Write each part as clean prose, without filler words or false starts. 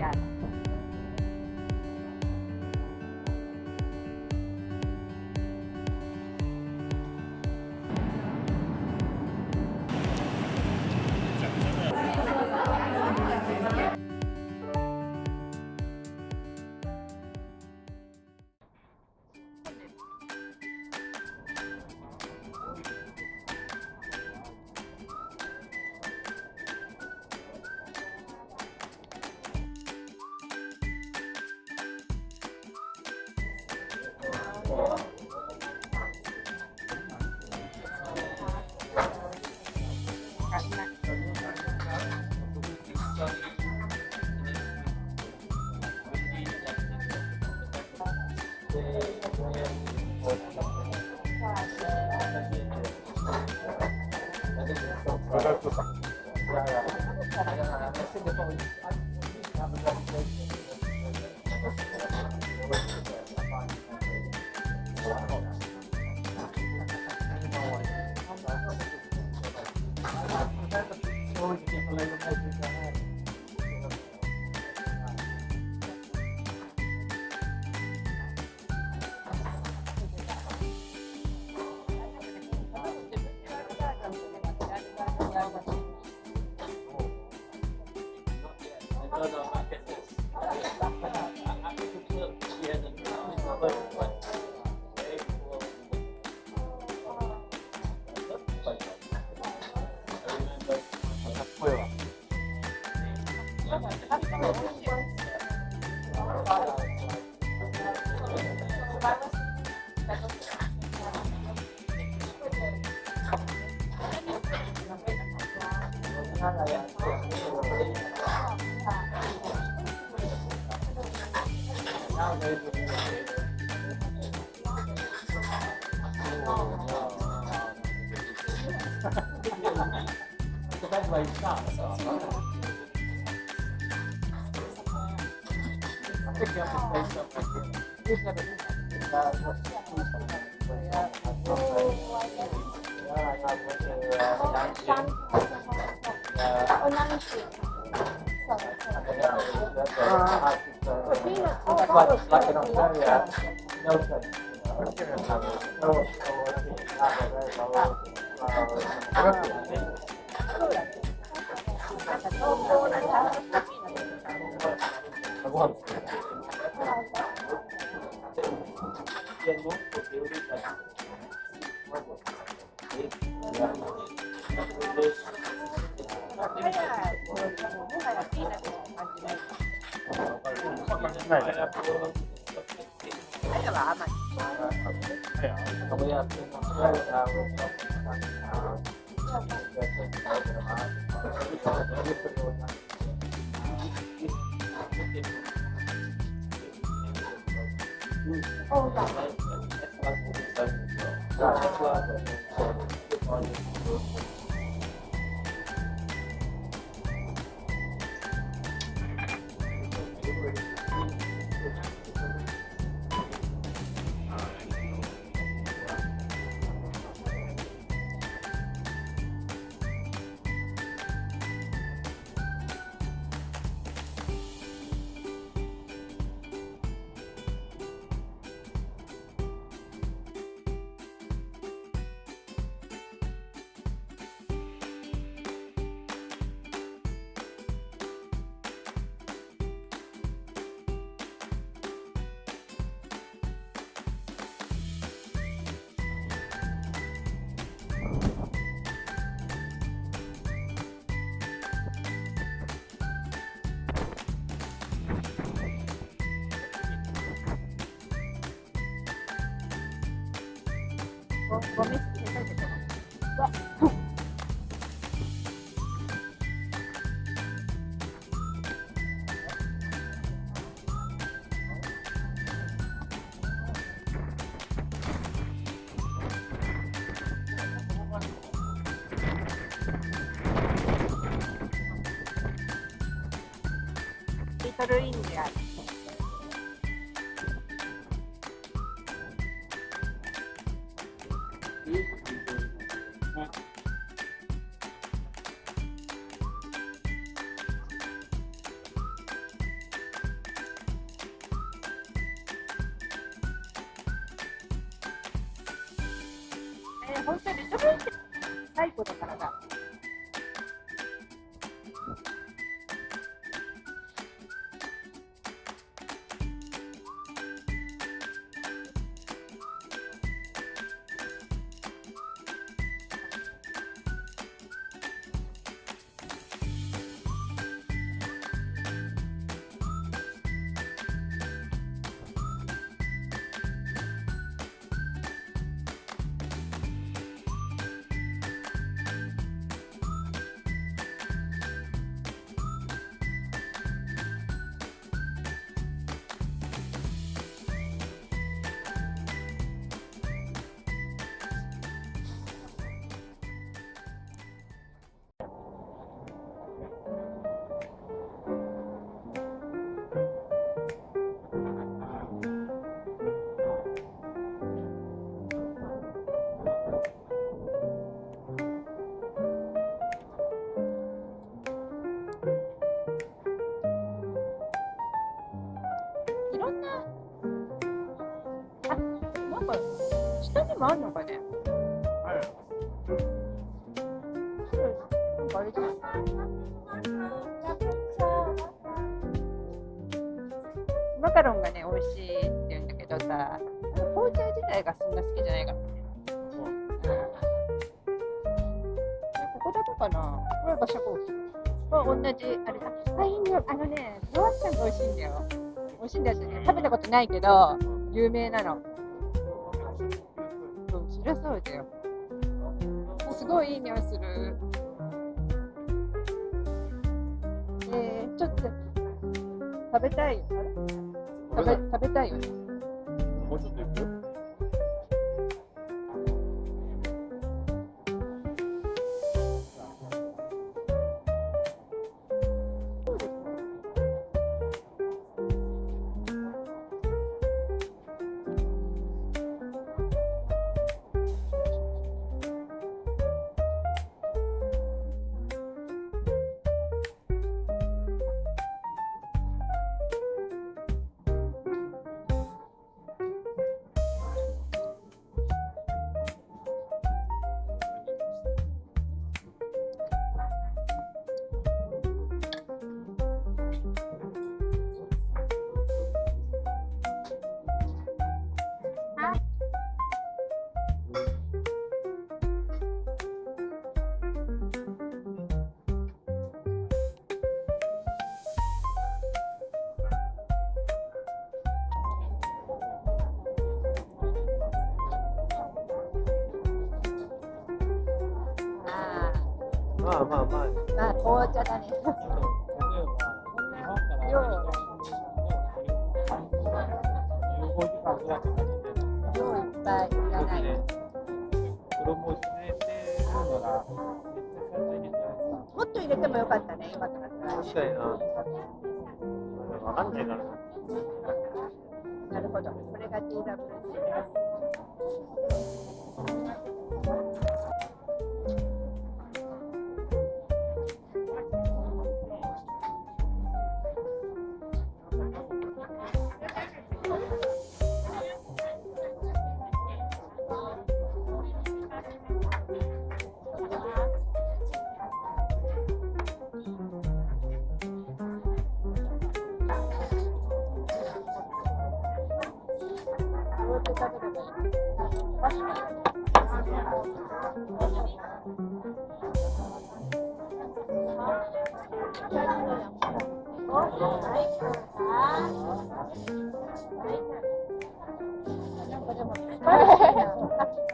や。ゴミ好きで書いてたの。リトルインディアン。ことからが。いろんな、あ、なんか下にもあるのかね。なんかあれじゃない。マカロンがね、美味しいって言うんだけどさ、紅茶自体がそんな好きじゃないからね。ここだけかな。これ馬車コーヒー。これ同じ、あれだ。あ、いいよ。クロワッサンが美味しいんだよ。美味しいんだよね。食べたことないけど、有名なの。そう、そりゃそうだよ。すごいいい匂いする。ちょっと食べたいよ。食べたいよね。もうちょっと行く？まあまあまあ。まあ、紅茶だね。例えば、日本からアメリカに15時間ぐらいかかるんじゃないですか。量いっぱいいらない。衣を締めてるのがめっちゃ大変じゃないですか。もっと入れてもよかったね、今となったら。確かにな。わかんないからな。なるほど。これが TWC。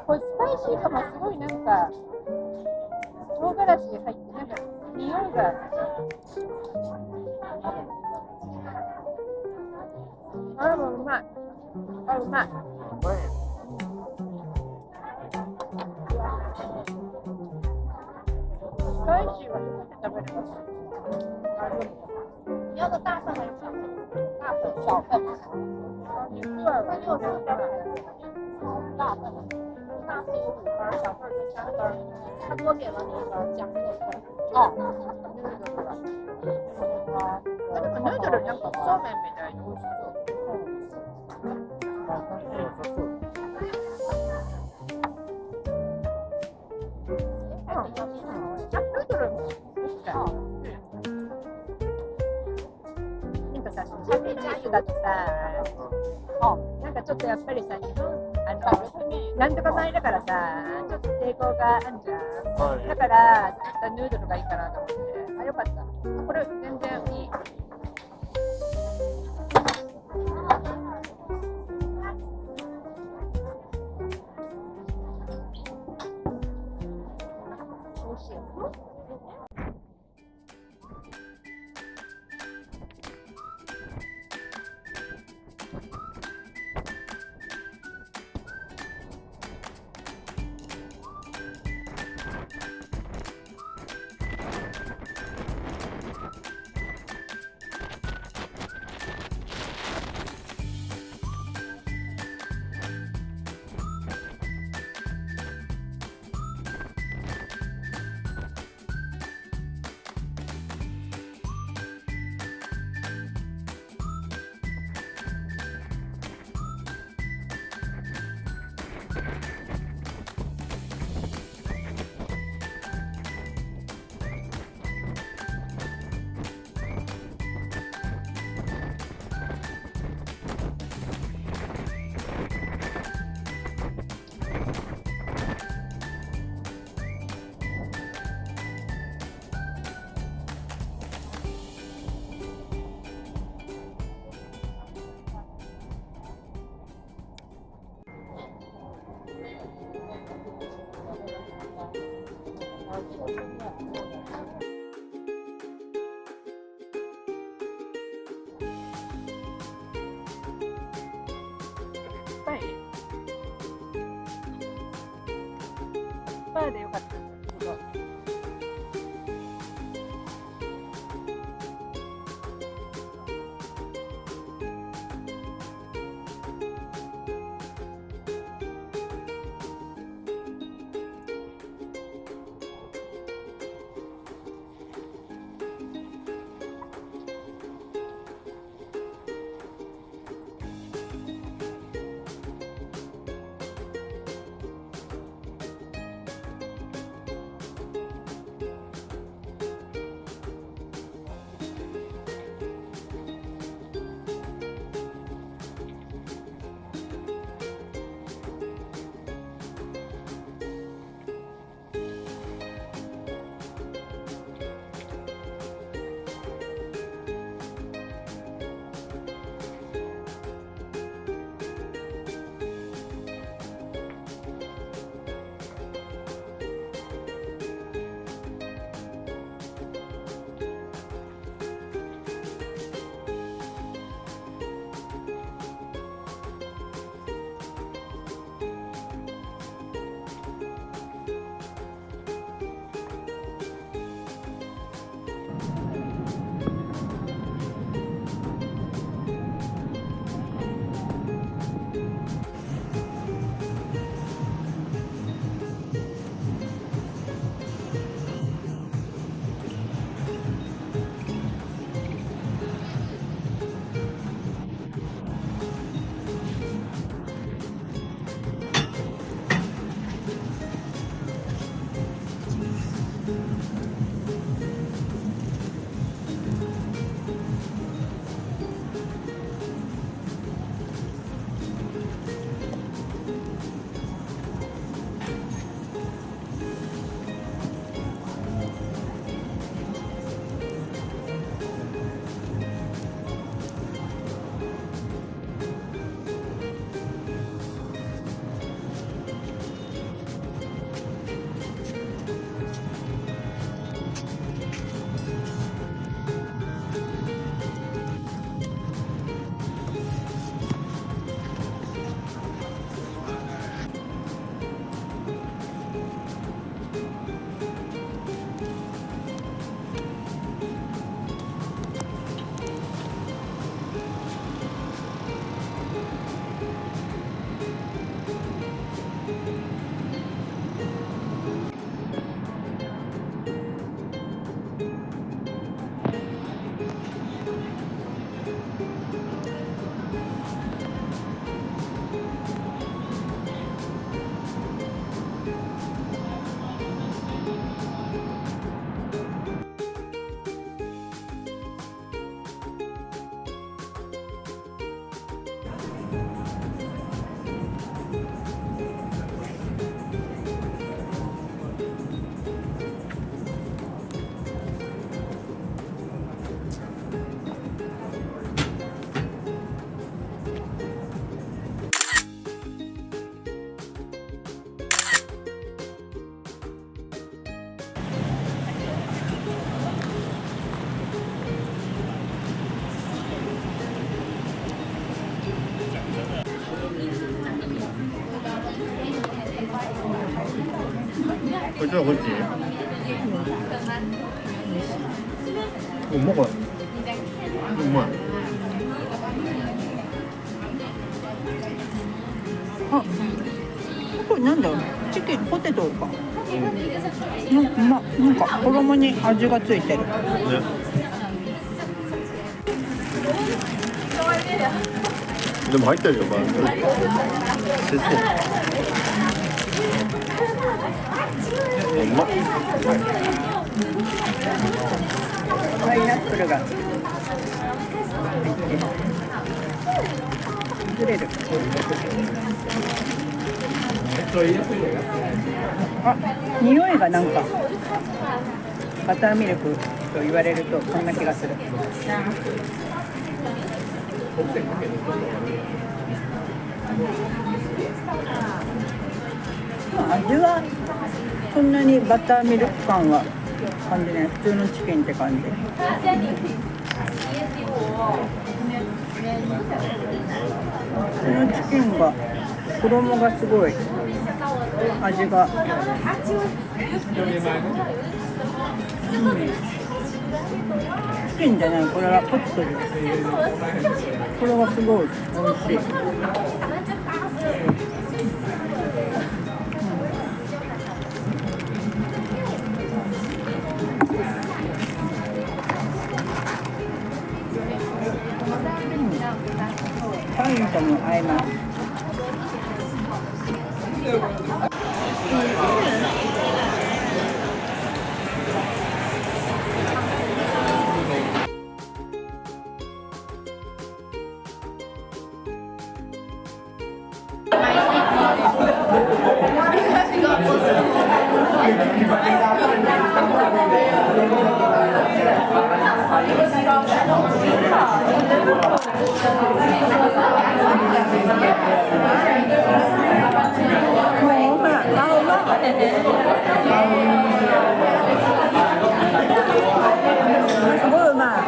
これスパイシーかも。すごいなんか唐辛子入ってなんか匂いがあ、もううまい。あ、うまい。スパイシーはどこで食べれます？要的大份还是小份？大份，小份。肉儿那6份大份的，大份有5根，小份是3根。他多给了你一根姜那份。あ、でもヌードルなんかそうめんみたいに美味しそう。良さそう。さ、チャイニーズだとさ、なんかちょっとやっぱりさ、日本、なんとか前だからさ、ちょっと抵抗があるじゃん。はい。だから、ちょっとヌードルがいいかなと思って。あ、よかった。これ全然いい。美味しい。パイパーでよかった。これちょっとこっちうまこれうまいあ、これなんだろう、チキンポテトか。なんか衣に味がついてる。ねでも入ってるよ、まあ、せそううまっパイナップルが入ってずれる。あ、匂いがなんかバターミルクと言われるとそんな気がする。味はそんなにバターミルク感は感じない。普通のチキンって感じ。このチキンが衣がすごい味が、チキンじゃない、これはポテトです。これがすごい美味しい。パンとも合います。すごいうまい。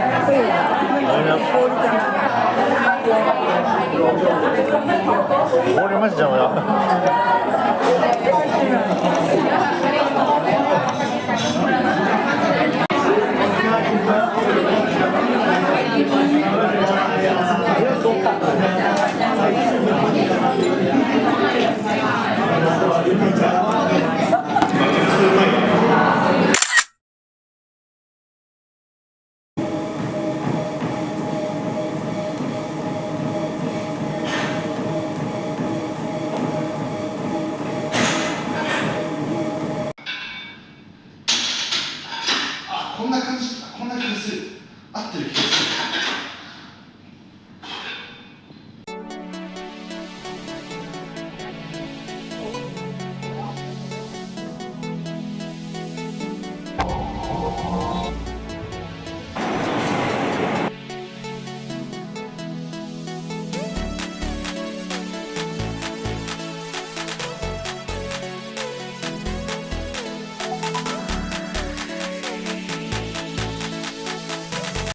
凍りましたよ。